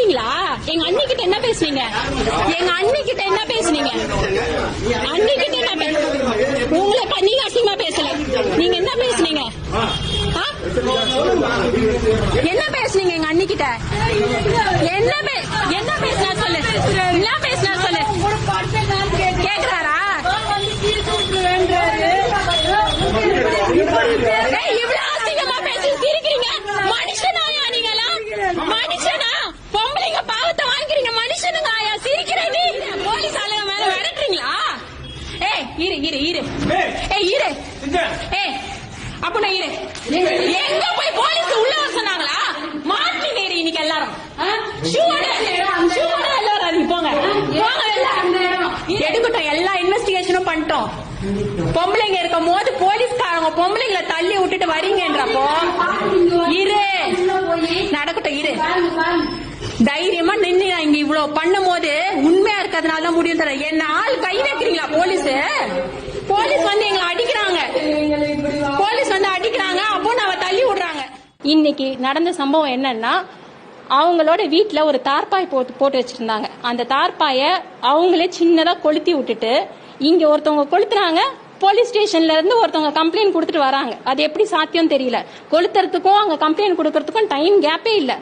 பேசுனீங்களா? எங்க அண்ணி கிட்ட என்ன பேசுனீங்க? எங்க அண்ணி கிட்ட என்ன பேசுனீங்க? அண்ணி கிட்ட என்ன உங்களை நீங்க அசிங்கமா பேசல. நீங்க என்ன பேசுனீங்க? என்ன பேசுனீங்க எங்க அண்ணி கிட்ட? என்ன பேசினா சொல்லு. என்ன பேசினா சொல்லு. கேக்குறாரா? இவ்வளவு அசிங்கமா பேசி சிரிக்கிறீங்க. மனுஷனாயா நீங்களாம்? மனுஷனா? பொம்பளைங்க பாவத்தை வாங்கிக்கிறீங்க. மனுஷனுங்க ஆயா சிரிக்கிற நீ போலீஸ் ஆளுங்க மேல விரட்டுறீங்களா? இரு அப்படின்னா இரு. எங்க போய் போலீஸ் உள்ள வர சொன்னாங்களா? மாட்டினீங்க இன்னைக்கு எல்லாரும். எல்லாரும் போங்க எடுக்கட்டும். எல்லா இன்வெஸ்டிகேஷனும் பண்ணிட்டோம். பொம்பளைங்க இருக்கும் போது போலீஸ்காரங்க பொம்பளைங்களை தள்ளி விட்டுட்டு வரீங்கன்றப்போ இரு நடக்கட்டும். இரு தைரியமா நின்று இங்க இவ்வளவு பண்ணும் போது உண்மையா இருக்கிறதுனால முடியும் தர. என்ன ஆள் கை வைக்கிறீங்களா? போலீஸ் வந்து எங்களை அடிக்கிறாங்க. அப்போ நான் தள்ளி விடுறாங்க. இன்னைக்கு நடந்த சம்பவம் என்னன்னா, அவங்களோட வீட்டுல ஒரு தார்பாய் போட்டு வச்சிருந்தாங்க. அந்த தார்பாய அவங்களே சின்னதா கொளுத்தி விட்டுட்டு இங்க ஒருத்தவங்க கொளுத்துறாங்க. போலீஸ் ஸ்டேஷன்ல இருந்து ஒருத்தவங்க கம்ப்ளைண்ட் கொடுத்துட்டு வராங்க. அது எப்படி சாத்தியம் தெரியல. கொளுத்துறதுக்கும் அங்க கம்ப்ளைண்ட் கொடுக்கறதுக்கும் டைம் கேப்பே இல்ல.